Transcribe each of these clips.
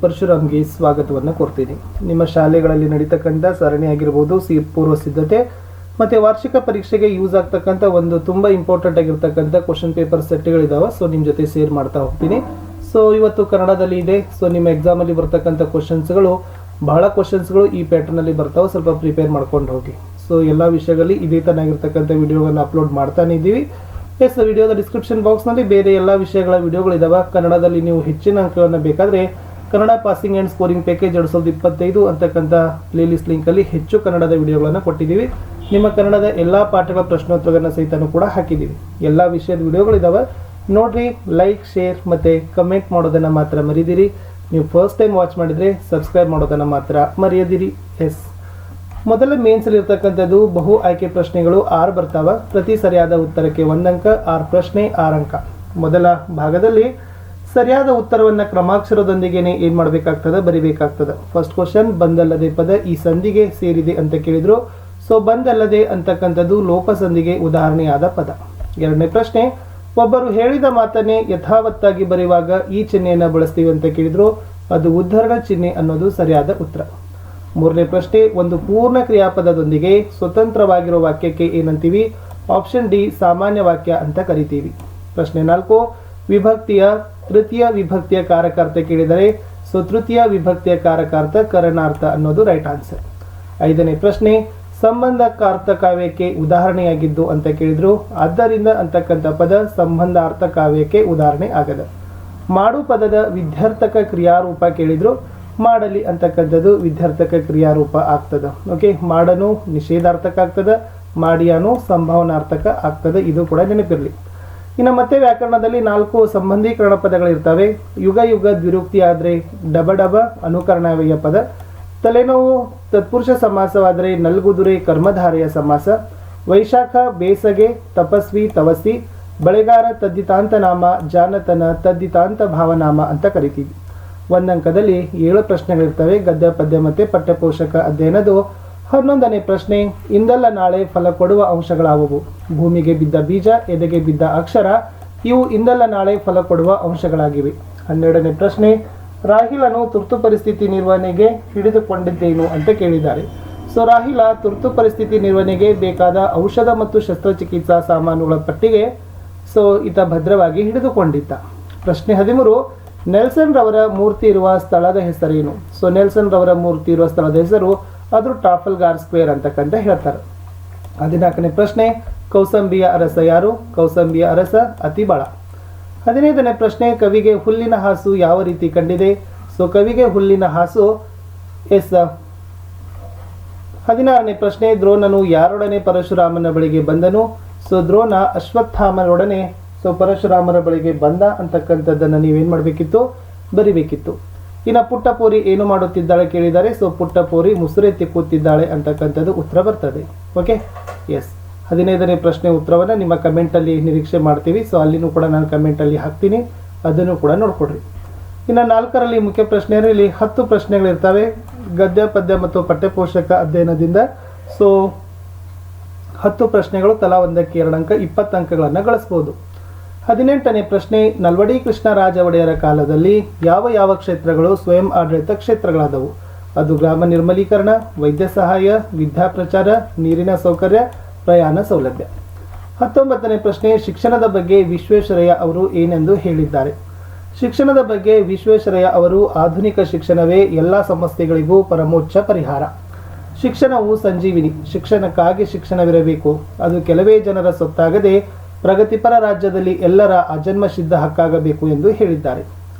ಪರಶುರಾಮ್ಗೆ ಸ್ವಾಗತವನ್ನು ಕೊಡ್ತೀನಿ. ನಿಮ್ಮ ಶಾಲೆಗಳಲ್ಲಿ ನಡೀತಕ್ಕಂಥ ಸರಣಿಯಾಗಿರ್ಬೋದು, ಪೂರ್ವ ಸಿದ್ಧತೆ ಮತ್ತು ವಾರ್ಷಿಕ ಪರೀಕ್ಷೆಗೆ ಯೂಸ್ ಆಗ್ತಕ್ಕಂಥ ಒಂದು ತುಂಬ ಇಂಪಾರ್ಟೆಂಟ್ ಆಗಿರ್ತಕ್ಕಂಥ ಕ್ವಶನ್ ಪೇಪರ್ ಸೆಟ್ಗಳಿದಾವೆ. ಸೊ ನಿಮ್ಮ ಜೊತೆ ಶೇರ್ ಮಾಡ್ತಾ ಹೋಗ್ತೀನಿ. ಸೊ ಇವತ್ತು ಕನ್ನಡದಲ್ಲಿ ಇದೆ. ಸೊ ನಿಮ್ಮ ಎಕ್ಸಾಮಲ್ಲಿ ಬರ್ತಕ್ಕಂಥ ಕ್ವಶನ್ಸ್ಗಳು ಬಹಳ ಕ್ವಶನ್ಸ್ಗಳು ಈ ಪ್ಯಾಟರ್ನಲ್ಲಿ ಬರ್ತಾವೆ. ಸ್ವಲ್ಪ ಪ್ರಿಪೇರ್ ಮಾಡ್ಕೊಂಡು ಹೋಗಿ. ಸೊ ಎಲ್ಲ ವಿಷಯಗಳಲ್ಲಿ ಇದೇ ತನಾಗಿರ್ತಕ್ಕಂಥ ವಿಡಿಯೋಗಳನ್ನು ಅಪ್ಲೋಡ್ ಮಾಡ್ತಾನೆ ಇದ್ದೀವಿ. ಎಸ್, ವಿಡಿಯೋದ ಡಿಸ್ಕ್ರಿಪ್ಷನ್ ಬಾಕ್ಸ್ನಲ್ಲಿ ಬೇರೆ ಎಲ್ಲ ವಿಷಯಗಳ ವಿಡಿಯೋಗಳಿದಾವೆ. ಕನ್ನಡದಲ್ಲಿ ನೀವು ಹೆಚ್ಚಿನ ಅಂಕಗಳನ್ನು ಬೇಕಾದರೆ Kannada passing and scoring package 2025 ಅಂತಕ್ಕಂಥ ಪ್ಲೇಲಿಸ್ಟ್ ಲಿಂಕಲ್ಲಿ ಹೆಚ್ಚು ಕನ್ನಡದ ವಿಡಿಯೋಗಳನ್ನು ಕೊಟ್ಟಿದ್ದೀವಿ. ನಿಮ್ಮ ಕನ್ನಡದ ಎಲ್ಲ ಪಾಠಗಳ ಪ್ರಶ್ನೋತ್ತರಗಳನ್ನು ಸಹಿತನೂ ಕೂಡ ಹಾಕಿದ್ದೀವಿ. ಎಲ್ಲ ವಿಷಯದ ವಿಡಿಯೋಗಳಿದಾವೆ, ನೋಡ್ರಿ. ಲೈಕ್, ಶೇರ್ ಮತ್ತು ಕಮೆಂಟ್ ಮಾಡೋದನ್ನು ಮಾತ್ರ ಮರಿದಿರಿ. ನೀವು ಫಸ್ಟ್ ಟೈಮ್ ವಾಚ್ ಮಾಡಿದರೆ ಸಬ್ಸ್ಕ್ರೈಬ್ ಮಾಡೋದನ್ನು ಮಾತ್ರ ಮರೆಯದಿರಿ. ಎಸ್, ಮೊದಲ ಮೇನ್ಸಲ್ಲಿ ಇರ್ತಕ್ಕಂಥದ್ದು ಬಹು ಆಯ್ಕೆ ಪ್ರಶ್ನೆಗಳು 6 ಬರ್ತಾವ. ಪ್ರತಿ ಸರಿಯಾದ ಉತ್ತರಕ್ಕೆ 1 ಅಂಕ, 6 ಪ್ರಶ್ನೆ 6 ಅಂಕ. ಮೊದಲ ಭಾಗದಲ್ಲಿ ಸರಿಯಾದ ಉತ್ತರವನ್ನು ಕ್ರಮಾಕ್ಷರದೊಂದಿಗೇನೆ ಏನು ಮಾಡಬೇಕಾಗ್ತದೆ, ಬರಿಬೇಕಾಗ್ತದೆ. ಫಸ್ಟ್ ಕ್ವಶನ್, ಬಂದಲ್ಲದೆ ಪದ ಈ ಸಂಧಿಗೆ ಸೇರಿದೆ ಅಂತ ಕೇಳಿದ್ರು. ಸೊ ಬಂದಲ್ಲದೆ ಅಂತಕ್ಕಂಥದ್ದು ಲೋಪ ಸಂಧಿಗೆ ಉದಾಹರಣೆಯಾದ ಪದ. ಎರಡನೇ ಪ್ರಶ್ನೆ, ಒಬ್ಬರು ಹೇಳಿದ ಮಾತನ್ನೇ ಯಥಾವತ್ತಾಗಿ ಬರೆಯುವಾಗ ಈ ಚಿಹ್ನೆಯನ್ನು ಬಳಸ್ತೀವಿ ಅಂತ ಕೇಳಿದ್ರು. ಅದು ಉದ್ಧರಣ ಚಿಹ್ನೆ ಅನ್ನೋದು ಸರಿಯಾದ ಉತ್ತರ. ಮೂರನೇ ಪ್ರಶ್ನೆ, ಒಂದು ಪೂರ್ಣ ಕ್ರಿಯಾಪದದೊಂದಿಗೆ ಸ್ವತಂತ್ರವಾಗಿರೋ ವಾಕ್ಯಕ್ಕೆ ಏನಂತೀವಿ? ಆಪ್ಷನ್ ಡಿ, ಸಾಮಾನ್ಯ ವಾಕ್ಯ ಅಂತ ಕರಿತೀವಿ. ಪ್ರಶ್ನೆ 4, ವಿಭಕ್ತಿಯ ತೃತೀಯ ವಿಭಕ್ತಿಯ ಕಾರಕಾರ್ಥ ಕೇಳಿದರೆ ಸೊ ತೃತೀಯ ವಿಭಕ್ತಿಯ ಕಾರಕಾರ್ಥ ಕರಣಾರ್ಥ ಅನ್ನೋದು ರೈಟ್ ಆನ್ಸರ್. 5ನೇ ಪ್ರಶ್ನೆ, ಸಂಬಂಧಕಾರ್ಥ ಕಾವ್ಯಕ್ಕೆ ಉದಾಹರಣೆಯಾಗಿದ್ದು ಅಂತ ಕೇಳಿದ್ರು. ಆದ್ದರಿಂದ ಅಂತಕ್ಕಂಥ ಪದ ಸಂಬಂಧಾರ್ಥ ಕಾವ್ಯಕ್ಕೆ ಉದಾಹರಣೆ ಆಗದ. ಮಾಡು ಪದದ ವಿದ್ಯಾರ್ಥಕ ಕ್ರಿಯಾರೂಪ ಕೇಳಿದ್ರು. ಮಾಡಲಿ ಅಂತಕ್ಕಂಥದ್ದು ವಿದ್ಯಾರ್ಥಕ ಕ್ರಿಯಾರೂಪ ಆಗ್ತದೆ. ಓಕೆ, ಮಾಡನು ನಿಷೇಧಾರ್ಥಕ ಆಗ್ತದೆ, ಮಾಡಿಯಾನು ಸಂಭಾವನಾರ್ಥಕ ಆಗ್ತದೆ. ಇದು ಕೂಡ ನೆನಪಿರಲಿ. ಇನ್ನು ಮತ್ತೆ ವ್ಯಾಕರಣದಲ್ಲಿ 4 ಸಂಬಂಧೀಕರಣ ಪದಗಳಿರ್ತವೆ. ಯುಗ ಯುಗ ದ್ವಿರುಕ್ತಿ ಆದರೆ ಡಬ ಡಬ ಅನುಕರಣೀಯ ಪದ. ತಲೆನೋವು ತತ್ಪುರುಷ ಸಮಾಸವಾದರೆ ನಲ್ಗುದುರೆ ಕರ್ಮಧಾರೆಯ ಸಮಾಸ. ವೈಶಾಖ ಬೇಸಗೆ ತಪಸ್ವಿ ತವಸಿ. ಬಳೆಗಾರ ತದ್ದಿತಾಂತ ನಾಮ, ಜಾನತನ ತದ್ದಿತಾಂತ ಭಾವನಾಮ ಅಂತ ಕರಿತೀವಿ. 1 ಅಂಕದಲ್ಲಿ 7 ಪ್ರಶ್ನೆಗಳಿರ್ತವೆ. ಗದ್ಯ ಪದ್ಯ ಮತ್ತು ಪಠ್ಯಪೋಷಕ ಅಧ್ಯಯನದು. 11ನೇ ಪ್ರಶ್ನೆ, ಇಂದಲ್ಲ ನಾಳೆ ಫಲ ಕೊಡುವ ಅಂಶಗಳಾವುವು? ಭೂಮಿಗೆ ಬಿದ್ದ ಬೀಜ, ಎದೆಗೆ ಬಿದ್ದ ಅಕ್ಷರ, ಇವು ಇಂದಲ್ಲ ನಾಳೆ ಫಲ ಕೊಡುವ ಅಂಶಗಳಾಗಿವೆ. 12ನೇ ಪ್ರಶ್ನೆ, ರಾಹಿಲನು ತುರ್ತು ಪರಿಸ್ಥಿತಿ ನಿರ್ವಹಣೆಗೆ ಹಿಡಿದುಕೊಂಡಿದ್ದೇನು ಅಂತ ಕೇಳಿದ್ದಾರೆ. ಸೊ ರಾಹಿಲ ತುರ್ತು ಪರಿಸ್ಥಿತಿ ನಿರ್ವಹಣೆಗೆ ಬೇಕಾದ ಔಷಧ ಮತ್ತು ಶಸ್ತ್ರಚಿಕಿತ್ಸಾ ಸಾಮಾನುಗಳ ಪಟ್ಟಿಗೆ ಸೊ ಈತ ಭದ್ರವಾಗಿ ಹಿಡಿದುಕೊಂಡಿದ್ದ. ಪ್ರಶ್ನೆ 13, ನೆಲ್ಸನ್ ರವರ ಮೂರ್ತಿ ಇರುವ ಸ್ಥಳದ ಹೆಸರೇನು? ಸೊ ನೆಲ್ಸನ್ ರವರ ಮೂರ್ತಿ ಇರುವ ಸ್ಥಳದ ಹೆಸರು ಅದು ಟ್ರಾಫಲ್ಗಾರ್ ಸ್ಕ್ವೇರ್ ಅಂತಕ್ಕಂತ ಹೇಳ್ತಾರೆ. 14ನೇ ಪ್ರಶ್ನೆ, ಕೌಸಂಬಿಯ ಅರಸ ಯಾರು? ಕೌಸಂಬಿಯ ಅರಸ ಅತಿಬಳ. 15ನೇ ಪ್ರಶ್ನೆ, ಕವಿಗೆ ಹುಲ್ಲಿನ ಹಾಸು ಯಾವ ರೀತಿ ಕಂಡಿದೆ? ಸೊ ಕವಿಗೆ ಹುಲ್ಲಿನ ಹಾಸು ಎಸ್. 16ನೇ ಪ್ರಶ್ನೆ, ದ್ರೋಣನು ಯಾರೊಡನೆ ಪರಶುರಾಮನ ಬಳಿಗೆ ಬಂದನು? ಸೊ ದ್ರೋಣ ಅಶ್ವತ್ಥಾಮನೊಡನೆ ಸೊ ಪರಶುರಾಮನ ಬಳಿಗೆ ಬಂದ ಅಂತಕ್ಕಂಥದ್ದನ್ನು ನೀವೇನು ಮಾಡಬೇಕಿತ್ತು, ಬರಿಬೇಕಿತ್ತು. ಇನ್ನು ಪುಟ್ಟಪೋರಿ ಏನು ಮಾಡುತ್ತಿದ್ದಾಳೆ ಕೇಳಿದ್ದಾರೆ. ಸೊ ಪುಟ್ಟಪೋರಿ ಮುಸುರೆ ತಿಕ್ಕುತ್ತಿದ್ದಾಳೆ ಅಂತಕ್ಕಂಥದ್ದು ಉತ್ತರ ಬರ್ತದೆ. Okay, S. 15ನೇ ಪ್ರಶ್ನೆ ಉತ್ತರವನ್ನು ನಿಮ್ಮ ಕಮೆಂಟಲ್ಲಿ ನಿರೀಕ್ಷೆ ಮಾಡ್ತೀವಿ. ಸೊ ಅಲ್ಲಿನೂ ಕೂಡ ನಾನು ಕಮೆಂಟಲ್ಲಿ ಹಾಕ್ತೀನಿ, ಅದನ್ನು ಕೂಡ ನೋಡ್ಕೊಡ್ರಿ. ಇನ್ನು 4ರಲ್ಲಿ ಮುಖ್ಯ ಪ್ರಶ್ನೆಯಲ್ಲಿ 10 ಪ್ರಶ್ನೆಗಳಿರ್ತವೆ. ಗದ್ಯ ಪದ್ಯ ಮತ್ತು ಪಠ್ಯಪೋಷಕ ಅಧ್ಯಯನದಿಂದ ಸೊ 10 ಪ್ರಶ್ನೆಗಳು ತಲಾ ಒಂದಕ್ಕೆ 2 ಅಂಕ, 20 ಅಂಕಗಳನ್ನು ಗಳಿಸ್ಬೋದು. 18ನೇ ಪ್ರಶ್ನೆ, ನಲ್ವಡಿ ಕೃಷ್ಣರಾಜ ಒಡೆಯರ ಕಾಲದಲ್ಲಿ ಯಾವ ಯಾವ ಕ್ಷೇತ್ರಗಳು ಸ್ವಯಂ ಆಡಳಿತ ಕ್ಷೇತ್ರಗಳಾದವು? ಅದು ಗ್ರಾಮ ನಿರ್ಮಲೀಕರಣ, ವೈದ್ಯ ಸಹಾಯ, ವಿದ್ಯಾಪ್ರಚಾರ, ನೀರಿನ ಸೌಕರ್ಯ, ಪ್ರಯಾಣ ಸೌಲಭ್ಯ. 19ನೇ ಪ್ರಶ್ನೆ, ಶಿಕ್ಷಣದ ಬಗ್ಗೆ ವಿಶ್ವೇಶ್ವರಯ್ಯ ಅವರು ಏನೆಂದು ಹೇಳಿದ್ದಾರೆ? ಶಿಕ್ಷಣದ ಬಗ್ಗೆ ವಿಶ್ವೇಶ್ವರಯ್ಯ ಅವರು ಆಧುನಿಕ ಶಿಕ್ಷಣವೇ ಎಲ್ಲ ಸಮಸ್ಯೆಗಳಿಗೂ ಪರಮೋಚ್ಚ ಪರಿಹಾರ. ಶಿಕ್ಷಣವು ಸಂಜೀವಿನಿ. ಶಿಕ್ಷಣಕ್ಕಾಗಿ ಶಿಕ್ಷಣವಿರಬೇಕು. ಅದು ಕೆಲವೇ ಜನರ ಸೊತ್ತಾಗದೆ ಪ್ರಗತಿಪರ ರಾಜ್ಯದಲ್ಲಿ ಎಲ್ಲರ ಅಜನ್ಮಸಿದ್ಧ ಹಕ್ಕಾಗಬೇಕು ಎಂದು ಹೇಳಿದ್ದಾರೆ.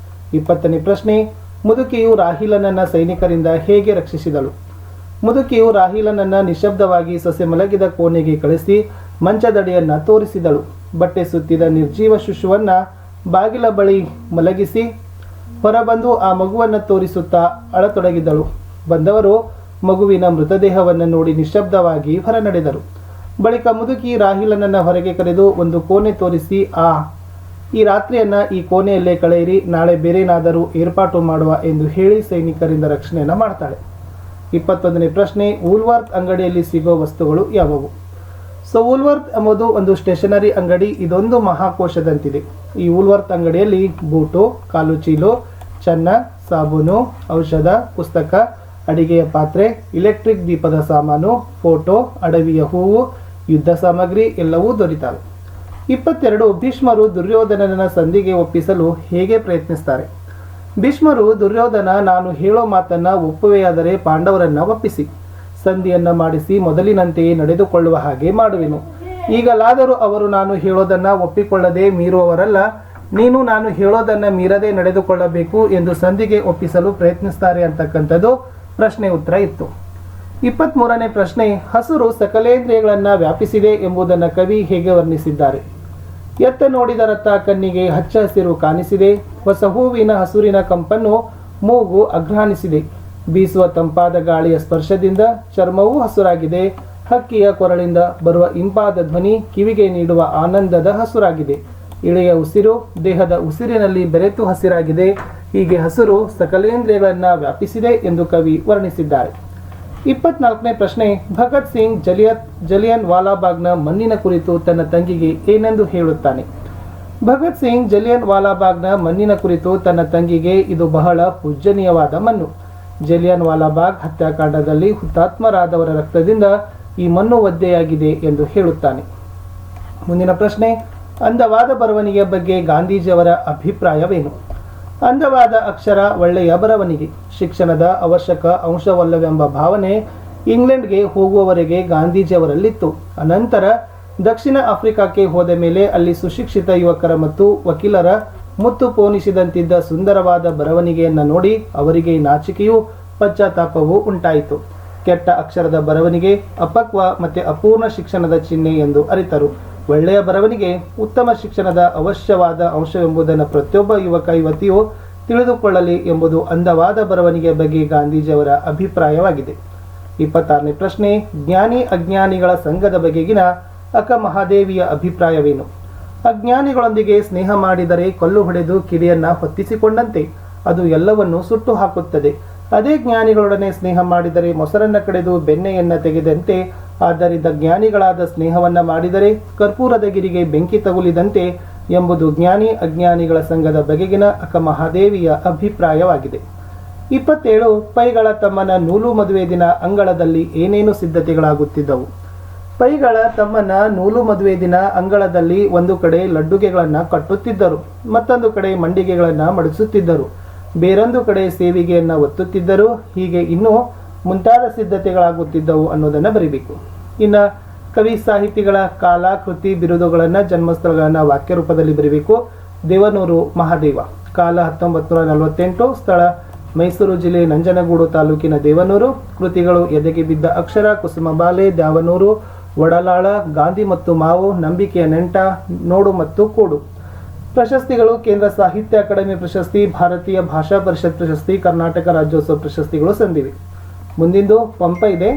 20ನೇ ಪ್ರಶ್ನೆ, ಮುದುಕಿಯು ರಾಹಿಲನನ್ನ ಸೈನಿಕರಿಂದ ಹೇಗೆ ರಕ್ಷಿಸಿದಳು? ಮುದುಕಿಯು ರಾಹಿಲನನ್ನ ನಿಶಬ್ದವಾಗಿ ಸೊಸೆ ಮಲಗಿದ ಕೋಣೆಗೆ ಕಳಿಸಿ ಮಂಚದಡಿಯನ್ನ ತೋರಿಸಿದಳು. ಬಟ್ಟೆ ಸುತ್ತಿದ ನಿರ್ಜೀವ ಶಿಶುವನ್ನ ಬಾಗಿಲ ಬಳಿ ಮಲಗಿಸಿ ಹೊರಬಂದು ಆ ಮಗುವನ್ನು ತೋರಿಸುತ್ತಾ ಅಳತೊಡಗಿದಳು. ಬಂದವರು ಮಗುವಿನ ಮೃತದೇಹವನ್ನು ನೋಡಿ ನಿಶಬ್ದವಾಗಿ ಹೊರ ನಡೆದರು. ಬಳಿಕ ಮುದುಕಿ ರಾಹಿಲನನ್ನ ಹೊರಗೆ ಕರೆದು ಒಂದು ಕೋಣೆ ತೋರಿಸಿ, ಈ ರಾತ್ರಿಯನ್ನ ಈ ಕೋಣೆಯಲ್ಲೇ ಕಳೆಯಿರಿ, ನಾಳೆ ಬೇರೇನಾದರೂ ಏರ್ಪಾಟು ಮಾಡುವ ಎಂದು ಹೇಳಿ ಸೈನಿಕರಿಂದ ರಕ್ಷಣೆಯನ್ನು ಮಾಡ್ತಾಳೆ. 21ನೇ ಪ್ರಶ್ನೆ, ವೂಲ್ವರ್ತ್ ಅಂಗಡಿಯಲ್ಲಿ ಸಿಗೋ ವಸ್ತುಗಳು ಯಾವುವು? ಸೊ ವೂಲ್ವರ್ತ್ ಎಂಬುದು ಒಂದು ಸ್ಟೇಷನರಿ ಅಂಗಡಿ. ಇದೊಂದು ಮಹಾಕೋಶದಂತಿದೆ. ಈ ವೂಲ್ವರ್ತ್ ಅಂಗಡಿಯಲ್ಲಿ ಬೂಟು, ಕಾಲು ಚೀಲು, ಚೆನ್ನ, ಸಾಬೂನು, ಔಷಧ, ಪುಸ್ತಕ, ಅಡಿಗೆಯ ಪಾತ್ರೆ, ಇಲೆಕ್ಟ್ರಿಕ್ ದೀಪದ ಸಾಮಾನು, ಫೋಟೋ, ಅಡವಿಯ ಹೂವು, ಯುದ್ಧ ಸಾಮಗ್ರಿ ಎಲ್ಲವೂ ದೊರೆತವೆ. 22 ಭೀಷ್ಮರು ದುರ್ಯೋಧನನ ಸಂಧಿಗೆ ಒಪ್ಪಿಸಲು ಹೇಗೆ ಪ್ರಯತ್ನಿಸ್ತಾರೆ? ಭೀಷ್ಮರು ದುರ್ಯೋಧನ, ನಾನು ಹೇಳೋ ಮಾತನ್ನ ಒಪ್ಪುವೆಯಾದರೆ ಪಾಂಡವರನ್ನ ಒಪ್ಪಿಸಿ ಸಂಧಿಯನ್ನ ಮಾಡಿಸಿ ಮೊದಲಿನಂತೆಯೇ ನಡೆದುಕೊಳ್ಳುವ ಹಾಗೆ ಮಾಡುವೆನು. ಈಗಲಾದರೂ ಅವರು ನಾನು ಹೇಳೋದನ್ನ ಒಪ್ಪಿಕೊಳ್ಳದೆ ಮೀರುವವರಲ್ಲ, ನೀನು ನಾನು ಹೇಳೋದನ್ನ ಮೀರದೆ ನಡೆದುಕೊಳ್ಳಬೇಕು ಎಂದು ಸಂಧಿಗೆ ಒಪ್ಪಿಸಲು ಪ್ರಯತ್ನಿಸ್ತಾರೆ ಅಂತಕ್ಕಂಥದ್ದು ಪ್ರಶ್ನೆ ಉತ್ತರ ಇತ್ತು. 23ನೇ ಪ್ರಶ್ನೆ, ಹಸುರು ಸಕಲೇಂದ್ರಿಯಗಳನ್ನ ವ್ಯಾಪಿಸಿದೆ ಎಂಬುದನ್ನು ಕವಿ ಹೇಗೆ ವರ್ಣಿಸಿದ್ದಾರೆ? ಎತ್ತ ನೋಡಿದರತ್ತ ಕಣ್ಣಿಗೆ ಹಚ್ಚ ಹಸಿರು ಕಾಣಿಸಿದೆ, ಹೊಸ ಹೂವಿನ ಹಸುರಿನ ಕಂಪನ್ನು ಮೂಗು ಅಘ್ರಾಣಿಸಿದೆ, ಬೀಸುವ ತಂಪಾದ ಗಾಳಿಯ ಸ್ಪರ್ಶದಿಂದ ಚರ್ಮವೂ ಹಸುರಾಗಿದೆ, ಹಕ್ಕಿಯ ಕೊರಳಿಂದ ಬರುವ ಇಂಪಾದ ಧ್ವನಿ ಕಿವಿಗೆ ನೀಡುವ ಆನಂದದ ಹಸುರಾಗಿದೆ, ಇಳೆಯ ಉಸಿರು ದೇಹದ ಉಸಿರಿನಲ್ಲಿ ಬೆರೆತು ಹಸಿರಾಗಿದೆ. ಹೀಗೆ ಹಸುರು ಸಕಲೇಂದ್ರಿಯಗಳನ್ನ ವ್ಯಾಪಿಸಿದೆ ಎಂದು ಕವಿ ವರ್ಣಿಸಿದ್ದಾರೆ. 24ನೇ ಪ್ರಶ್ನೆ, ಭಗತ್ ಸಿಂಗ್ ಜಲಿಯನ್ ವಾಲಾಬಾಗ್ನ ಮಣ್ಣಿನ ಕುರಿತು ತನ್ನ ತಂಗಿಗೆ ಏನೆಂದು ಹೇಳುತ್ತಾನೆ? ಭಗತ್ ಸಿಂಗ್ ಜಲಿಯನ್ ವಾಲಾಬಾಗ್ನ ಮಣ್ಣಿನ ಕುರಿತು ತನ್ನ ತಂಗಿಗೆ, ಇದು ಬಹಳ ಪೂಜ್ಯನೀಯವಾದ ಮಣ್ಣು. ಜಲಿಯನ್ ವಾಲಾಬಾಗ್ ಹತ್ಯಾಕಾಂಡದಲ್ಲಿ ಹುತಾತ್ಮರಾದವರ ರಕ್ತದಿಂದ ಈ ಮಣ್ಣು ಒದ್ದೆಯಾಗಿದೆ ಎಂದು ಹೇಳುತ್ತಾನೆ. ಮುಂದಿನ ಪ್ರಶ್ನೆ, ಅಂದವಾದ ಬರವಣಿಗೆಯ ಬಗ್ಗೆ ಗಾಂಧೀಜಿಯವರ ಅಭಿಪ್ರಾಯವೇನು? ಅಂದವಾದ ಅಕ್ಷರ ಒಳ್ಳೆಯ ಬರವಣಿಗೆ ಶಿಕ್ಷಣದ ಅವಶ್ಯಕ ಅಂಶವಲ್ಲವೆಂಬ ಭಾವನೆ ಇಂಗ್ಲೆಂಡ್ಗೆ ಹೋಗುವವರೆಗೆ ಗಾಂಧೀಜಿಯವರಲ್ಲಿತ್ತು. ಅನಂತರ ದಕ್ಷಿಣ ಆಫ್ರಿಕಾಕ್ಕೆ ಹೋದ ಮೇಲೆ ಅಲ್ಲಿ ಸುಶಿಕ್ಷಿತ ಯುವಕರ ಮತ್ತು ವಕೀಲರ ಮುತ್ತು ಪೋಣಿಸಿದಂತಿದ್ದ ಸುಂದರವಾದ ಬರವಣಿಗೆಯನ್ನು ನೋಡಿ ಅವರಿಗೆ ನಾಚಿಕೆಯೂ ಪಶ್ಚಾತ್ತಾಪವೂ ಉಂಟಾಯಿತು. ಕೆಟ್ಟ ಅಕ್ಷರದ ಬರವಣಿಗೆ ಅಪಕ್ವ ಮತ್ತು ಅಪೂರ್ಣ ಶಿಕ್ಷಣದ ಚಿಹ್ನೆ ಎಂದು ಅರಿತರು. ಒಳ್ಳೆಯ ಬರವಣಿಗೆ ಉತ್ತಮ ಶಿಕ್ಷಣದ ಅವಶ್ಯವಾದ ಅಂಶವೆಂಬುದನ್ನು ಪ್ರತಿಯೊಬ್ಬ ಯುವಕ ಯುವತಿಯು ತಿಳಿದುಕೊಳ್ಳಲಿ ಎಂಬುದು ಅಂದವಾದ ಬರವಣಿಗೆಯ ಬಗ್ಗೆ ಗಾಂಧೀಜಿಯವರ ಅಭಿಪ್ರಾಯವಾಗಿದೆ. 26ನೇ ಪ್ರಶ್ನೆ, ಜ್ಞಾನಿ ಅಜ್ಞಾನಿಗಳ ಸಂಘದ ಬಗೆಗಿನ ಅಕ್ಕ ಮಹಾದೇವಿಯ ಅಭಿಪ್ರಾಯವೇನು? ಅಜ್ಞಾನಿಗಳೊಂದಿಗೆ ಸ್ನೇಹ ಮಾಡಿದರೆ ಕಲ್ಲು ಹೊಡೆದು ಕಿಡಿಯನ್ನ ಹೊತ್ತಿಸಿಕೊಂಡಂತೆ, ಅದು ಎಲ್ಲವನ್ನೂ ಸುಟ್ಟು ಹಾಕುತ್ತದೆ. ಅದೇ ಜ್ಞಾನಿಗಳೊಡನೆ ಸ್ನೇಹ ಮಾಡಿದರೆ ಮೊಸರನ್ನ ಕಡೆದು ಬೆಣ್ಣೆಯನ್ನ ತೆಗೆದಂತೆ. ಆದ್ದರಿಂದ ಜ್ಞಾನಿಗಳಾದ ಸ್ನೇಹವನ್ನ ಮಾಡಿದರೆ ಕರ್ಪೂರದ ಗಿರಿಗೆ ಬೆಂಕಿ ತಗುಲಿದಂತೆ ಎಂಬುದು ಜ್ಞಾನಿ ಅಜ್ಞಾನಿಗಳ ಸಂಘದ ಬಗೆಗಿನ ಅಕ್ಕ ಮಹಾದೇವಿಯ ಅಭಿಪ್ರಾಯವಾಗಿದೆ. 27 ಪೈಗಳ ತಮ್ಮನ ನೂಲು ಮದುವೆ ದಿನ ಅಂಗಳದಲ್ಲಿ ಏನೇನು ಸಿದ್ಧತೆಗಳಾಗುತ್ತಿದ್ದವು? ಪೈಗಳ ತಮ್ಮನ ನೂಲು ಮದುವೆ ದಿನ ಅಂಗಳದಲ್ಲಿ ಒಂದು ಕಡೆ ಲಡ್ಡುಗೆಗಳನ್ನು ಕಟ್ಟುತ್ತಿದ್ದರು, ಮತ್ತೊಂದು ಕಡೆ ಮಂಡಿಗೆಗಳನ್ನು ಮಡಿಸುತ್ತಿದ್ದರು, ಬೇರೊಂದು ಕಡೆ ಸೇವಿಗೆಯನ್ನು ಒತ್ತುತ್ತಿದ್ದರು. ಹೀಗೆ ಇನ್ನೂ ಮುಂತಾದ ಸಿದ್ಧತೆಗಳಾಗುತ್ತಿದ್ದವು ಅನ್ನೋದನ್ನು ಬರೀಬೇಕು. ಇನ್ನು ಕವಿ ಸಾಹಿತಿಗಳ ಕಾಲ, ಕೃತಿ, ಬಿರುದುಗಳನ್ನು, ಜನ್ಮಸ್ಥಳಗಳನ್ನು ವಾಕ್ಯ ರೂಪದಲ್ಲಿ ಬರೀಬೇಕು. ದೇವನೂರು ಮಹಾದೇವ, ಕಾಲ 1948, ಸ್ಥಳ ಮೈಸೂರು ಜಿಲ್ಲೆ ನಂಜನಗೂಡು ತಾಲೂಕಿನ ದೇವನೂರು. ಕೃತಿಗಳು ಎದೆಗೆ ಬಿದ್ದ ಅಕ್ಷರ, ಕುಸುಮಬಾಲೆ, ದ್ಯಾವನೂರು, ಒಡಲಾಳ, ಗಾಂಧಿ ಮತ್ತು ಮಾವು, ನಂಬಿಕೆಯ ನೆಂಟ, ನೋಡು ಮತ್ತು ಕೂಡು. ಪ್ರಶಸ್ತಿಗಳು ಕೇಂದ್ರ ಸಾಹಿತ್ಯ ಅಕಾಡೆಮಿ ಪ್ರಶಸ್ತಿ, ಭಾರತೀಯ ಭಾಷಾ ಪರಿಷತ್ ಪ್ರಶಸ್ತಿ, ಕರ್ನಾಟಕ ರಾಜ್ಯೋತ್ಸವ ಪ್ರಶಸ್ತಿಗಳು ಸಂದಿವೆ. ಮುಂದಿಂದು ಪಂಪ ಇದೆ.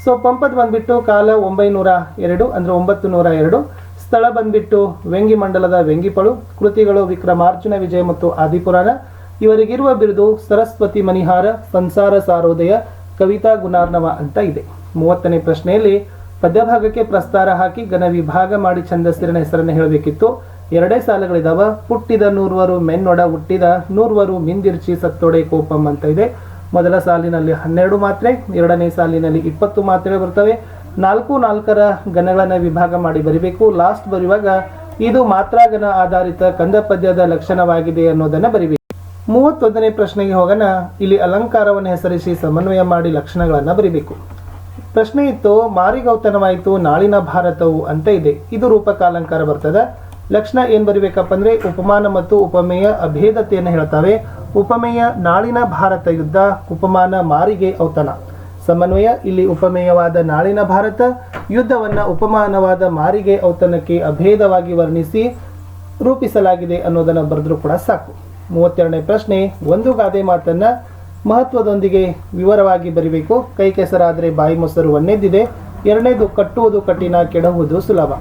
ಸೊ ಪಂಪದ್ ಬಂದ್ಬಿಟ್ಟು ಕಾಲ 902 ಅಂದರೆ 902, ಸ್ಥಳ ಬಂದ್ಬಿಟ್ಟು ವೆಂಗಿ ಮಂಡಲದ ವೆಂಗಿಪಳು. ಕೃತಿಗಳು ವಿಕ್ರಮಾರ್ಜುನ ವಿಜಯ ಮತ್ತು ಆದಿಪುರಾಣ. ಇವರಿಗಿರುವ ಬಿರುದು ಸರಸ್ವತಿ ಮಣಿಹಾರ, ಸಂಸಾರ ಸಾರೋದಯ, ಕವಿತಾ ಗುಣಾರ್ಣವ ಅಂತ ಇದೆ. 30ನೇ ಪ್ರಶ್ನೆಯಲ್ಲಿ ಪದ್ಯಭಾಗಕ್ಕೆ ಪ್ರಸ್ತಾರ ಹಾಕಿ ಘನ ವಿಭಾಗ ಮಾಡಿ ಛಂದಸ್ಸಿನ ಹೆಸರನ್ನು ಹೇಳಬೇಕಿತ್ತು. 2 ಸಾಲುಗಳಿದಾವ. ಪುಟ್ಟಿದ ನೂರ್ವರು ಮೆನ್ನೊಡ ಹುಟ್ಟಿದ ನೂರ್ವರು ಮಿಂದಿರ್ಚಿ ಸತ್ತೊಡೆ ಕೋಪಂ ಅಂತ ಇದೆ. ಮೊದಲ ಸಾಲಿನಲ್ಲಿ 12 ಮಾತ್ರೆ, 2ನೇ ಸಾಲಿನಲ್ಲಿ 20 ಮಾತ್ರೆ ಬರ್ತವೆ. 4 ಗಣಗಳನ್ನು ವಿಭಾಗ ಮಾಡಿ ಬರಿಬೇಕು. ಲಾಸ್ಟ್ ಬರೆಯುವಾಗ ಇದು ಮಾತ್ರಾಗಣ ಆಧಾರಿತ ಕಂದ ಪದ್ಯದ ಲಕ್ಷಣವಾಗಿದೆ ಅನ್ನೋದನ್ನು ಬರಿಬೇಕು. 31ನೇ ಪ್ರಶ್ನೆಗೆ ಹೋಗೋಣ. ಇಲ್ಲಿ ಅಲಂಕಾರವನ್ನು ಹೆಸರಿಸಿ ಸಮನ್ವಯ ಮಾಡಿ ಲಕ್ಷಣಗಳನ್ನು ಬರಿಬೇಕು. ಪ್ರಶ್ನೆ ಇತ್ತು, ಮಾರಿಗೌತನವಾಯಿತು ನಾಳಿನ ಭಾರತವು ಅಂತ ಇದೆ. ಇದು ರೂಪಕ ಅಲಂಕಾರ ಬರ್ತದೆ. ಲಕ್ಷಣ ಏನು ಬರಿಬೇಕಪ್ಪ ಅಂದರೆ ಉಪಮಾನ ಮತ್ತು ಉಪಮೇಯ ಅಭೇದತೆಯನ್ನು ಹೇಳ್ತಾವೆ. ಉಪಮೇಯ ನಾಳಿನ ಭಾರತ ಯುದ್ಧ, ಉಪಮಾನ ಮಾರಿಗೆ ಔತಣ. ಸಮನ್ವಯ ಇಲ್ಲಿ ಉಪಮೇಯವಾದ ನಾಳಿನ ಭಾರತ ಯುದ್ಧವನ್ನು ಉಪಮಾನವಾದ ಮಾರಿಗೆ ಔತಣಕ್ಕೆ ಅಭೇದವಾಗಿ ವರ್ಣಿಸಿ ರೂಪಿಸಲಾಗಿದೆ ಅನ್ನೋದನ್ನು ಬರೆದ್ರೂ ಕೂಡ ಸಾಕು. 32ನೇ ಪ್ರಶ್ನೆ, ಒಂದು ಗಾದೆ ಮಾತನ್ನ ಮಹತ್ವದೊಂದಿಗೆ ವಿವರವಾಗಿ ಬರಿಬೇಕು. ಕೈ ಕೆಸರಾದರೆ ಬಾಯಿ ಮೊಸರು ಒಂದೇದಿದೆ. 2ನೇದು ಕಟ್ಟುವುದು ಕಠಿಣ, ಕೆಡಹುವುದು ಸುಲಭ.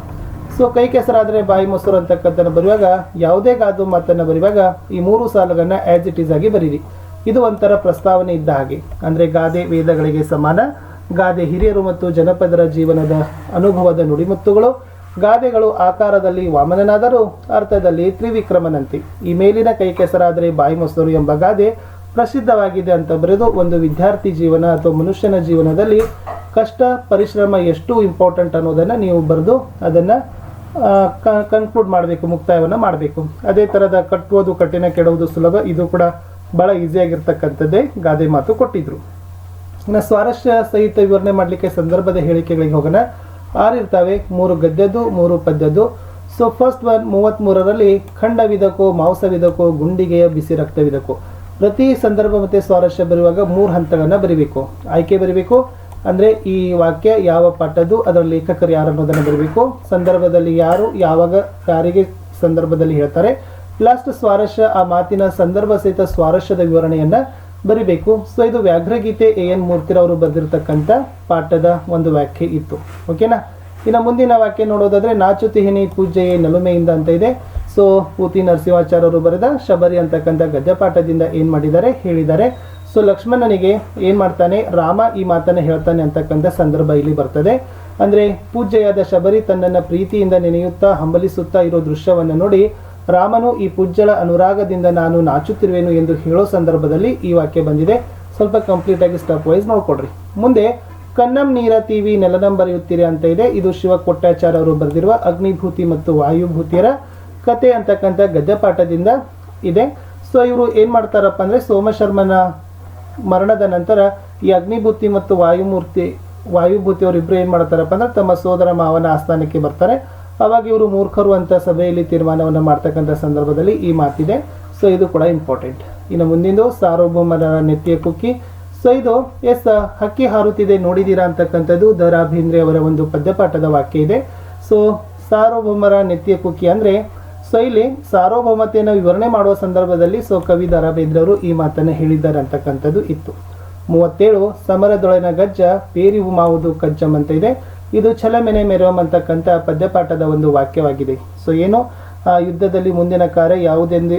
ಸೊ ಕೈ ಕೆಸರಾದರೆ ಬಾಯಿ ಮೊಸರು ಅಂತಕ್ಕಂಥನ್ನು ಬರೆಯುವಾಗ ಯಾವುದೇ ಗಾದೆ ಮಾತನ್ನು ಬರೆಯುವಾಗ ಈ 3 ಸಾಲುಗಳನ್ನ ಆಸ್ ಇಟ್ ಈಸ್ ಆಗಿ ಬರೀರಿ. ಇದು ಒಂಥರ ಪ್ರಸ್ತಾವನೆ ಇದ್ದ ಹಾಗೆ. ಅಂದರೆ ಗಾದೆ ವೇದಗಳಿಗೆ ಸಮಾನ. ಗಾದೆ ಹಿರಿಯರು ಮತ್ತು ಜನಪದರ ಜೀವನದ ಅನುಭವದ ನುಡಿಮುತ್ತುಗಳು. ಗಾದೆಗಳು ಆಕಾರದಲ್ಲಿ ವಾಮನನಾದರೂ ಅರ್ಥದಲ್ಲಿ ತ್ರಿವಿಕ್ರಮನಂತೆ. ಈ ಮೇಲಿನ ಕೈ ಕೆಸರಾದರೆ ಬಾಯಿ ಮೊಸರು ಎಂಬ ಗಾದೆ ಪ್ರಸಿದ್ಧವಾಗಿದೆ ಅಂತ ಬರೆದು ಒಂದು ವಿದ್ಯಾರ್ಥಿ ಜೀವನ ಅಥವಾ ಮನುಷ್ಯನ ಜೀವನದಲ್ಲಿ ಕಷ್ಟ ಪರಿಶ್ರಮ ಎಷ್ಟು ಇಂಪಾರ್ಟೆಂಟ್ ಅನ್ನೋದನ್ನು ನೀವು ಬರೆದು ಅದನ್ನು ಕನ್ಕ್ಲೂಡ್ ಮಾಡಬೇಕು, ಮುಕ್ತಾಯವನ್ನು ಮಾಡಬೇಕು. ಅದೇ ಥರದ ಕಟ್ಟುವುದು ಕಠಿಣ ಕೆಡುವುದು ಸುಲಭ, ಇದು ಕೂಡ ಭಾಳ ಈಸಿಯಾಗಿರ್ತಕ್ಕಂಥದ್ದೇ ಗಾದೆ ಮಾತು ಕೊಟ್ಟಿದ್ರು. ಇನ್ನು ಸ್ವಾರಸ್ಯ ಸಹಿತ ವಿವರಣೆ ಮಾಡಲಿಕ್ಕೆ ಸಂದರ್ಭದ ಹೇಳಿಕೆಗಳಿಗೆ ಹೋಗೋಣ. 6 ಇರ್ತವೆ, 3 ಗದ್ಯದ್ದು 3 ಪದ್ಯದ್ದು. ಸೊ ಫಸ್ಟ್ ಒನ್ 33ರಲ್ಲಿ ಖಂಡವಿದಕೋ ಮಾಂಸವಿದಕೋ ಗುಂಡಿಗೆಯ ಬಿಸಿ ರಕ್ತವಿದಕೋ. ಪ್ರತಿ ಸಂದರ್ಭ ಮತ್ತು ಸ್ವಾರಸ್ಯ ಬರೆಯುವಾಗ 3 ಹಂತಗಳನ್ನು ಬರೀಬೇಕು. ಆಯ್ಕೆ ಬರೀಬೇಕು, ಅಂದರೆ ಈ ವಾಕ್ಯ ಯಾವ ಪಾಠದ್ದು, ಅದರ ಲೇಖಕರು ಯಾರು ಅನ್ನೋದನ್ನು ಬರೀಬೇಕು, ಸಂದರ್ಭದಲ್ಲಿ ಯಾರು, ಯಾವಾಗ, ಯಾರಿಗೆ ಸಂದರ್ಭದಲ್ಲಿ ಹೇಳ್ತಾರೆ, ಲಾಸ್ಟ್ ಸ್ವಾರಸ್ಯ, ಆ ಮಾತಿನ ಸಂದರ್ಭ ಸಹಿತ ಸ್ವಾರಸ್ಯದ ವಿವರಣೆಯನ್ನು ಬರಿಬೇಕು. ಸೊ ಇದು ವ್ಯಾಘ್ರಗೀತೆ AN ಮೂರ್ತಿರವರು ಬರೆದಿರ್ತಕ್ಕಂಥ ಪಾಠದ ಒಂದು ವ್ಯಾಖ್ಯೆ ಇತ್ತು. ಓಕೆನಾ. ಇನ್ನು ಮುಂದಿನ ವಾಕ್ಯ ನೋಡೋದಾದ್ರೆ ನಾಚುತಿಹಿನಿ ಪೂಜೆಯೇ ನಲುಮೆಯಿಂದ ಅಂತ ಇದೆ. ಸೊ ಪೂತಿ ನರಸಿಂಹಾಚಾರ್ಯರು ಬರೆದ ಶಬರಿ ಅಂತಕ್ಕಂಥ ಗದ್ಯಪಾಠದಿಂದ ಏನು ಮಾಡಿದ್ದಾರೆ ಹೇಳಿದ್ದಾರೆ. ಸೊ ಲಕ್ಷ್ಮಣನಿಗೆ ಏನು ಮಾಡ್ತಾನೆ, ರಾಮ ಈ ಮಾತನ್ನು ಹೇಳ್ತಾನೆ ಅಂತಕ್ಕಂಥ ಸಂದರ್ಭ ಇಲ್ಲಿ ಬರ್ತದೆ. ಅಂದರೆ ಪೂಜ್ಯೆಯಾದ ಶಬರಿ ತನ್ನನ್ನು ಪ್ರೀತಿಯಿಂದ ನೆನೆಯುತ್ತಾ ಹಂಬಲಿಸುತ್ತಾ ಇರೋ ದೃಶ್ಯವನ್ನು ನೋಡಿ ರಾಮನು ಈ ಪೂಜ್ಯಳ ಅನುರಾಗದಿಂದ ನಾನು ನಾಚುತ್ತಿರುವೆನು ಎಂದು ಹೇಳೋ ಸಂದರ್ಭದಲ್ಲಿ ಈ ವಾಕ್ಯ ಬಂದಿದೆ. ಸ್ವಲ್ಪ ಕಂಪ್ಲೀಟ್ ಆಗಿ ಸ್ಟೆಪ್ ವೈಸ್ ನೋಡ್ಕೊಡ್ರಿ. ಮುಂದೆ ಕನ್ನಂ ನೀರ ತೀವಿ ನೆಲನಂ ಬರೆಯುತ್ತೀರಿ ಅಂತ ಇದೆ. ಇದು ಶಿವ ಕೊಟ್ಟಾಚಾರ್ಯ ಅವರು ಬರೆದಿರುವ ಅಗ್ನಿಭೂತಿ ಮತ್ತು ವಾಯುಭೂತಿಯರ ಕತೆ ಅಂತಕ್ಕಂಥ ಗದ್ಯಪಾಠದಿಂದ ಇದೆ. ಸೊ ಇವರು ಏನು ಮಾಡ್ತಾರಪ್ಪ ಅಂದರೆ ಸೋಮಶರ್ಮನ ಮರಣದ ನಂತರ ಈ ಅಗ್ನಿಭೂತಿ ಮತ್ತು ವಾಯುಭೂತಿಯವರು ಇಬ್ಬರು ಏನು ಮಾಡ್ತಾರಪ್ಪ ಅಂದರೆ ತಮ್ಮ ಸೋದರ ಮಾವನ ಆಸ್ಥಾನಕ್ಕೆ ಬರ್ತಾರೆ. ಅವಾಗ ಇವರು ಮೂರ್ಖರು ಅಂತ ಸಭೆಯಲ್ಲಿ ತೀರ್ಮಾನವನ್ನು ಮಾಡ್ತಕ್ಕಂಥ ಸಂದರ್ಭದಲ್ಲಿ ಈ ಮಾತಿದೆ. ಸೊ ಇದು ಕೂಡ ಇಂಪಾರ್ಟೆಂಟ್. ಇನ್ನು ಮುಂದಿಂದು ಸಾರ್ವಭೌಮರ ನೆತ್ತಿಯ ಕುಕ್ಕಿ. ಸೊ ಇದು ಹಕ್ಕಿ ಹಾರುತ್ತಿದೆ ನೋಡಿದ್ದೀರಾ ಅಂತಕ್ಕಂಥದ್ದು ದ ರಾ ಬೇಂದ್ರೆ ಅವರ ಒಂದು ಪದ್ಯಪಾಠದ ವಾಕ್ಯ ಇದೆ. ಸೊ ಸಾರ್ವಭೌಮರ ನೆತ್ತಿಯ ಕುಕ್ಕಿ ಅಂದರೆ ಸೊ ಇಲ್ಲಿ ಸಾರ್ವಭೌಮತೆಯನ್ನು ವಿವರಣೆ ಮಾಡುವ ಸಂದರ್ಭದಲ್ಲಿ ಕವಿ ದ ರಾ ಬೇಂದ್ರೆ ಅವರು ಈ ಮಾತನ್ನು ಹೇಳಿದ್ದಾರೆ ಅಂತಕ್ಕಂಥದ್ದು ಇತ್ತು. 37 ಸಮರದೊಳನ ಗಜ್ಜ ಪೇರಿವು ಮಾವುದು ಕಜ್ಜಂ ಅಂತ ಇದೆ. ಇದು ಛಲಮೆನೆ ಮೆರವಂ ಅಂತಕ್ಕಂಥ ಪದ್ಯಪಾಠದ ಒಂದು ವಾಕ್ಯವಾಗಿದೆ. ಸೊ ಏನು ಯುದ್ಧದಲ್ಲಿ ಮುಂದಿನ ಕಾರ್ಯ ಯಾವುದೆಂದು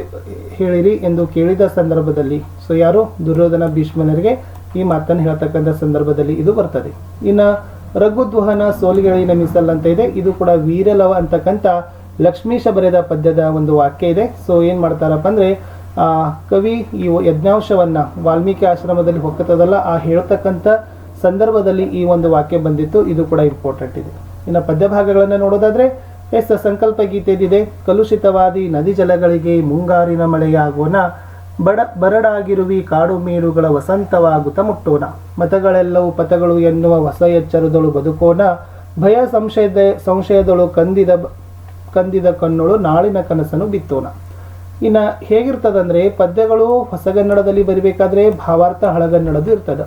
ಹೇಳಿರಿ ಎಂದು ಕೇಳಿದ ಸಂದರ್ಭದಲ್ಲಿ ಸೊ ಯಾರು ದುರ್ಯೋಧನ ಭೀಷ್ಮನರಿಗೆ ಈ ಮಾತನ್ನು ಹೇಳ್ತಕ್ಕಂಥ ಸಂದರ್ಭದಲ್ಲಿ ಇದು ಬರ್ತದೆ. ಇನ್ನು ರಘುದ್ವಹನ ಸೋಲಿಗಳಿನ ಮಿಸಲ್ ಅಂತ ಇದೆ. ಇದು ಕೂಡ ವೀರಲವ ಅಂತಕ್ಕಂಥ ಲಕ್ಷ್ಮೀಶ ಬರೆದ ಪದ್ಯದ ಒಂದು ವಾಕ್ಯ ಇದೆ. ಸೊ ಏನು ಮಾಡ್ತಾರಪ್ಪ ಅಂದರೆ ಕವಿ ಈ ಯಜ್ಞಾಂಶವನ್ನು ವಾಲ್ಮೀಕಿ ಆಶ್ರಮದಲ್ಲಿ ಹೊಕ್ಕತದಲ್ಲ ಆ ಹೇಳ್ತಕ್ಕಂಥ ಸಂದರ್ಭದಲ್ಲಿ ಈ ಒಂದು ವಾಕ್ಯ ಬಂದಿತ್ತು. ಇದು ಕೂಡ ಇಂಪಾರ್ಟೆಂಟ್ ಇದೆ. ಇನ್ನು ಪದ್ಯ ಭಾಗಗಳನ್ನು ನೋಡೋದಾದ್ರೆ ಸಂಕಲ್ಪ ಗೀತೆದಿದೆ. ಕಲುಷಿತವಾದಿ ನದಿ ಜಲಗಳಿಗೆ ಮುಂಗಾರಿನ ಮಳೆಯಾಗೋಣ, ಬರಡಾಗಿರುವಿ ಕಾಡು ಮೇಡುಗಳ ವಸಂತವಾಗುತ್ತ ಮುಟ್ಟೋಣ, ಮತಗಳೆಲ್ಲವೂ ಪಥಗಳು ಎನ್ನುವ ಹೊಸ ಎಚ್ಚರದಳು ಬದುಕೋಣ, ಭಯ ಸಂಶಯದಳು ಕಂದಿದ ಕಣ್ಣುಳು ನಾಳಿನ ಕನಸನ್ನು ಬಿತ್ತೋಣ. ಇನ್ನು ಹೇಗಿರ್ತದಂದ್ರೆ ಪದ್ಯಗಳು ಹೊಸಗನ್ನಡದಲ್ಲಿ ಬರಿಬೇಕಾದ್ರೆ ಭಾವಾರ್ಥ ಹಳಗನ್ನಡದು ಇರ್ತದೆ.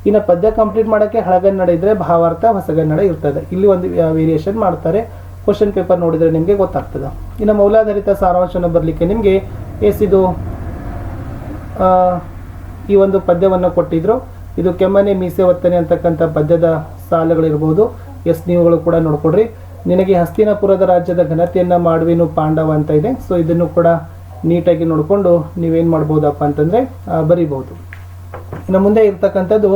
ಇನ್ನು ಪದ್ಯ ಕಂಪ್ಲೀಟ್ ಮಾಡೋಕ್ಕೆ ಹಳಗನ್ನಡ ಇದ್ದರೆ ಭಾವಾರ್ಥ ಹೊಸಗನ್ನಡ ಇರ್ತದೆ. ಇಲ್ಲಿ ಒಂದು ವೇರಿಯೇಷನ್ ಮಾಡ್ತಾರೆ. ಕ್ವಶನ್ ಪೇಪರ್ ನೋಡಿದರೆ ನಿಮಗೆ ಗೊತ್ತಾಗ್ತದೆ. ಇನ್ನು ಮೌಲಾಧಾರಿತ ಸಾರಾಂಶವನ್ನು ಬರಲಿಕ್ಕೆ ನಿಮಗೆ ಇದು ಈ ಒಂದು ಪದ್ಯವನ್ನು ಕೊಟ್ಟಿದ್ರು. ಇದು ಕೆಮ್ಮನೆ ಮೀಸೆ ಒತ್ತನೆ ಅಂತಕ್ಕಂಥ ಪದ್ಯದ ಸಾಲುಗಳಿರ್ಬೋದು. ನೀವುಗಳು ಕೂಡ ನೋಡ್ಕೊಡ್ರಿ. ನಿನಗೆ ಹಸ್ತಿನಾಪುರದ ರಾಜ್ಯದ ಘನತೆಯನ್ನು ಮಾಡುವೆನು ಪಾಂಡವ ಅಂತ ಇದೆ. ಸೊ ಇದನ್ನು ಕೂಡ ನೀಟಾಗಿ ನೋಡಿಕೊಂಡು ನೀವೇನು ಮಾಡ್ಬೋದಪ್ಪ ಅಂತಂದರೆ ಬರಿಬಹುದು. ಇನ್ನು ಮುಂದೆ ಇರ್ತಕ್ಕಂಥದ್ದು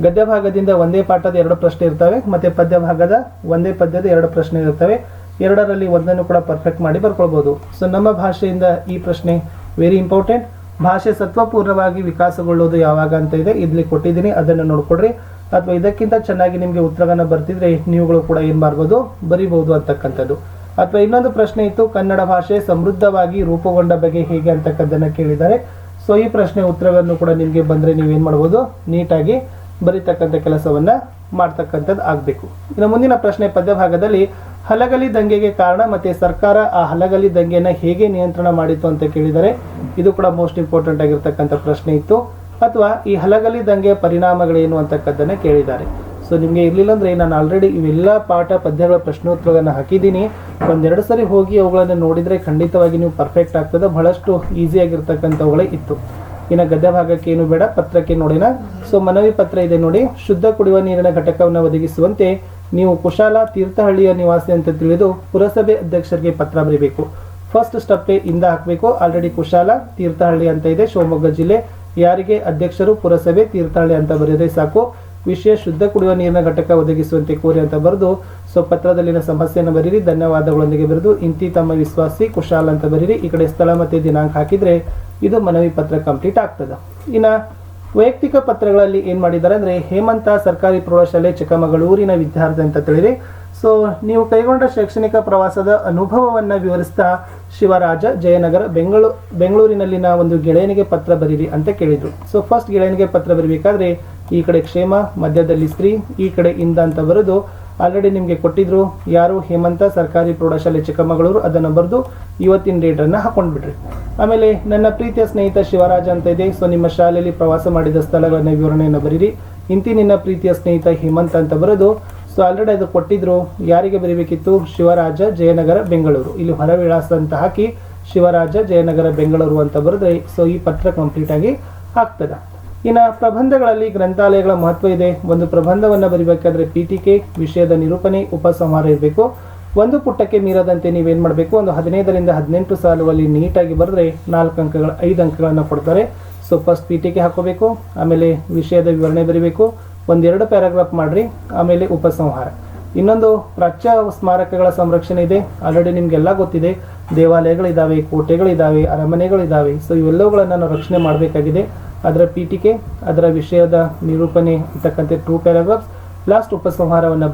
ಗದ್ಯ ಭಾಗದಿಂದ ಒಂದೇ ಪಾಠದ 2 ಪ್ರಶ್ನೆ ಇರ್ತವೆ, ಮತ್ತು ಪದ್ಯ ಭಾಗದ ಒಂದೇ ಪದ್ಯದ 2 ಪ್ರಶ್ನೆ ಇರ್ತವೆ. 2ರಲ್ಲಿ ಒಂದನ್ನು ಕೂಡ ಪರ್ಫೆಕ್ಟ್ ಮಾಡಿ ಬರ್ಕೊಳ್ಬೋದು. ಸೊ ನಮ್ಮ ಭಾಷೆಯಿಂದ ಈ ಪ್ರಶ್ನೆ ವೆರಿ ಇಂಪಾರ್ಟೆಂಟ್. ಭಾಷೆ ಸತ್ವಪೂರ್ಣವಾಗಿ ವಿಕಾಸಗೊಳ್ಳೋದು ಯಾವಾಗ ಅಂತ ಇದೆ, ಇಲ್ಲಿ ಕೊಟ್ಟಿದ್ದೀನಿ, ಅದನ್ನು ನೋಡ್ಕೊಡ್ರಿ. ಅಥವಾ ಇದಕ್ಕಿಂತ ಚೆನ್ನಾಗಿ ನಿಮಗೆ ಉತ್ತರವನ್ನು ಬರ್ತಿದ್ರೆ ನೀವುಗಳು ಕೂಡ ಏನು ಮಾಡ್ಬೋದು ಬರಿಬಹುದು ಅಂತಕ್ಕಂಥದ್ದು. ಅಥವಾ ಇನ್ನೊಂದು ಪ್ರಶ್ನೆ ಇತ್ತು, ಕನ್ನಡ ಭಾಷೆ ಸಮೃದ್ಧವಾಗಿ ರೂಪುಗೊಂಡ ಬಗೆ ಹೇಗೆ ಅಂತಕ್ಕದ್ದನ್ನು ಕೇಳಿದ್ದಾರೆ. ಸೊ ಈ ಪ್ರಶ್ನೆ ಉತ್ತರವನ್ನು ಕೂಡ ನಿಮಗೆ ಬಂದರೆ ನೀವೇನು ಮಾಡ್ಬೋದು ನೀಟಾಗಿ ಬರೀತಕ್ಕಂಥ ಕೆಲಸವನ್ನು ಮಾಡ್ತಕ್ಕಂಥದ್ದು ಆಗಬೇಕು. ಇನ್ನು ಮುಂದಿನ ಪ್ರಶ್ನೆ ಪದ್ಯ ಭಾಗದಲ್ಲಿ ಹಲಗಲಿ ದಂಗೆಗೆ ಕಾರಣ ಮತ್ತು ಸರ್ಕಾರ ಆ ಹಲಗಲಿ ದಂಗೆಯನ್ನು ಹೇಗೆ ನಿಯಂತ್ರಣ ಮಾಡಿತು ಅಂತ ಕೇಳಿದರೆ. ಇದು ಕೂಡ ಮೋಸ್ಟ್ ಇಂಪಾರ್ಟೆಂಟ್ ಆಗಿರ್ತಕ್ಕಂಥ ಪ್ರಶ್ನೆ ಇತ್ತು. ಅಥವಾ ಈ ಹಲಗಲಿ ದಂಗೆಯ ಪರಿಣಾಮಗಳೇನು ಅಂತಕ್ಕದ್ದನ್ನು ಕೇಳಿದ್ದಾರೆ. ಸೊ ನಿಮಗೆ ಇರಲಿಲ್ಲ ಅಂದರೆ ನಾನು ಆಲ್ರೆಡಿ ಇವೆಲ್ಲ ಪಾಠ ಪದ್ಯಗಳ ಪ್ರಶ್ನೋತ್ತರಗಳನ್ನು ಹಾಕಿದ್ದೀನಿ. 1-2 ಸರಿ ಹೋಗಿ ಅವುಗಳನ್ನು ನೋಡಿದರೆ ಖಂಡಿತವಾಗಿ ನೀವು ಪರ್ಫೆಕ್ಟ್ ಆಗ್ತದೆ. ಬಹಳಷ್ಟು ಈಸಿಯಾಗಿರ್ತಕ್ಕಂಥವುಗಳೇ ಇತ್ತು. ಇನ್ನು ಗದ್ಯ ಭಾಗಕ್ಕೆ ಏನು ಬೇಡ, ಪತ್ರಕ್ಕೆ ನೋಡಿನ. ಸೊ ಮನವಿ ಪತ್ರ ಇದೆ ನೋಡಿ. ಶುದ್ಧ ಕುಡಿಯುವ ನೀರಿನ ಘಟಕವನ್ನು ಒದಗಿಸುವಂತೆ ನೀವು ಕುಶಾಲ ತೀರ್ಥಹಳ್ಳಿಯ ನಿವಾಸಿ ಅಂತ ತಿಳಿದು ಪುರಸಭೆ ಅಧ್ಯಕ್ಷರಿಗೆ ಪತ್ರ ಬರೀಬೇಕು. ಫಸ್ಟ್ ಸ್ಟೆಪ್ಪೇ ಇಂದ ಹಾಕಬೇಕು. ಆಲ್ರೆಡಿ ಕುಶಾಲ ತೀರ್ಥಹಳ್ಳಿ ಅಂತ ಇದೆ, ಶಿವಮೊಗ್ಗ ಜಿಲ್ಲೆ. ಯಾರಿಗೆ ಅಧ್ಯಕ್ಷರು ಪುರಸಭೆ ತೀರ್ಥಹಳ್ಳಿ ಅಂತ ಬರೆಯೋದೇ ಸಾಕು. ವಿಷಯ ಶುದ್ಧ ಕುಡಿಯುವ ನೀರಿನ ಘಟಕ ಒದಗಿಸುವಂತೆ ಕೋರಿ ಅಂತ ಬರೆದು ಸೊ ಪತ್ರದಲ್ಲಿನ ಸಮಸ್ಯೆಯನ್ನು ಬರೀರಿ, ಧನ್ಯವಾದಗಳೊಂದಿಗೆ ಬರೆದು ಇಂತಿ ತಮ್ಮ ವಿಶ್ವಾಸಿ ಕುಶಾಲ್ ಅಂತ ಬರೀರಿ. ಈ ಕಡೆ ಸ್ಥಳ ಮತ್ತು ದಿನಾಂಕ ಹಾಕಿದರೆ ಇದು ಮನವಿ ಪತ್ರ ಕಂಪ್ಲೀಟ್ ಆಗ್ತದೆ. ಇನ್ನು ವೈಯಕ್ತಿಕ ಪತ್ರಗಳಲ್ಲಿ ಏನು ಮಾಡಿದ್ದಾರೆ ಅಂದರೆ ಹೇಮಂತ ಸರ್ಕಾರಿ ಪ್ರೌಢಶಾಲೆ ಚಿಕ್ಕಮಗಳೂರಿನ ವಿದ್ಯಾರ್ಥಿ ಅಂತ ತಿಳಿರಿ. ಸೊ ನೀವು ಕೈಗೊಂಡ ಶೈಕ್ಷಣಿಕ ಪ್ರವಾಸದ ಅನುಭವವನ್ನು ವಿವರಿಸ್ತಾ ಶಿವರಾಜ ಜಯನಗರ ಬೆಂಗಳೂರಿನಲ್ಲಿನ ಒಂದು ಗೆಳೆಯನಿಗೆ ಪತ್ರ ಬರೀರಿ ಅಂತ ಕೇಳಿದರು. ಸೊ ಫಸ್ಟ್ ಗೆಳೆಯನಿಗೆ ಪತ್ರ ಬರೀಬೇಕಾದ್ರೆ ಈ ಕಡೆ ಕ್ಷೇಮ, ಮಧ್ಯದಲ್ಲಿ ಸ್ತ್ರೀ, ಈ ಕಡೆ ಇಂದ ಅಂತ ಬರೆದು ಆಲ್ರೆಡಿ ನಿಮಗೆ ಕೊಟ್ಟಿದ್ರು ಯಾರು, ಹೇಮಂತ ಸರ್ಕಾರಿ ಪ್ರೌಢಶಾಲೆ ಚಿಕ್ಕಮಗಳೂರು, ಅದನ್ನು ಬರೆದು ಇವತ್ತಿನ ಡೇಟನ್ನು ಹಾಕೊಂಡ್ಬಿಡ್ರಿ. ಆಮೇಲೆ ನನ್ನ ಪ್ರೀತಿಯ ಸ್ನೇಹಿತ ಶಿವರಾಜ ಅಂತ ಇದೆ. ಸೊ ನಿಮ್ಮ ಶಾಲೆಯಲ್ಲಿ ಪ್ರವಾಸ ಮಾಡಿದ ಸ್ಥಳಗಳನ್ನ ವಿವರಣೆಯನ್ನು ಬರೀರಿ. ಇಂತಿ ನಿನ್ನ ಪ್ರೀತಿಯ ಸ್ನೇಹಿತ ಹೇಮಂತ ಅಂತ ಬರೆದು, ಸೊ ಆಲ್ರೆಡಿ ಅದು ಕೊಟ್ಟಿದ್ರು, ಯಾರಿಗೆ ಬರೀಬೇಕಿತ್ತು, ಶಿವರಾಜ ಜಯನಗರ ಬೆಂಗಳೂರು. ಇಲ್ಲಿ ಹೊರ ವಿಳಾಸ ಅಂತ ಹಾಕಿ ಶಿವರಾಜ ಜಯನಗರ ಬೆಂಗಳೂರು ಅಂತ ಬರೆದ್ರೆ ಸೊ ಈ ಪತ್ರ ಕಂಪ್ಲೀಟ್ ಆಗಿ ಆಗ್ತದೆ. ಇನ್ನು ಪ್ರಬಂಧಗಳಲ್ಲಿ ಗ್ರಂಥಾಲಯಗಳ ಮಹತ್ವ ಇದೆ. ಒಂದು ಪ್ರಬಂಧವನ್ನು ಬರೀಬೇಕಾದ್ರೆ ಪೀಠಿಕೆ, ವಿಷಯದ ನಿರೂಪಣೆ, ಉಪಸಂಹಾರ ಇರಬೇಕು. ಒಂದು ಪುಟಕ್ಕೆ ಮೀರದಂತೆ ನೀವೇನು ಮಾಡಬೇಕು, ಒಂದು 15ರಿಂದ 18 ಸಾಲುಗಳಲ್ಲಿ ನೀಟಾಗಿ ಬರೆದ್ರೆ 5 ಅಂಕಗಳನ್ನು ಕೊಡ್ತಾರೆ. ಸೊ ಫಸ್ಟ್ ಪೀಠಿಕೆ ಹಾಕೋಬೇಕು, ಆಮೇಲೆ ವಿಷಯದ ವಿವರಣೆ ಬರೀಬೇಕು, 1-2 ಪ್ಯಾರಾಗ್ರಾಫ್ ಮಾಡ್ರಿ, ಆಮೇಲೆ ಉಪಸಂಹಾರ. ಇನ್ನೊಂದು ಪ್ರಾಚ್ಯ ಸ್ಮಾರಕಗಳ ಸಂರಕ್ಷಣೆ ಇದೆ. ಆಲ್ರೆಡಿ ನಿಮಗೆಲ್ಲ ಗೊತ್ತಿದೆ, ದೇವಾಲಯಗಳಿದ್ದಾವೆ, ಕೋಟೆಗಳಿದ್ದಾವೆ, ಅರಮನೆಗಳಿದ್ದಾವೆ. ಸೊ ಇವೆಲ್ಲವುಗಳನ್ನು ನಾವು ರಕ್ಷಣೆ ಮಾಡಬೇಕಾಗಿದೆ. ಅದರ ಪೀಠಿಕೆ, ಅದರ ವಿಷಯದ ನಿರೂಪಣೆ ಅಂತಕ್ಕಂಥ 2 ಪ್ಯಾರಾಗ್ರಾಫ್ಸ್, ಲಾಸ್ಟ್ ಉಪಸಂಹಾರವನ್ನು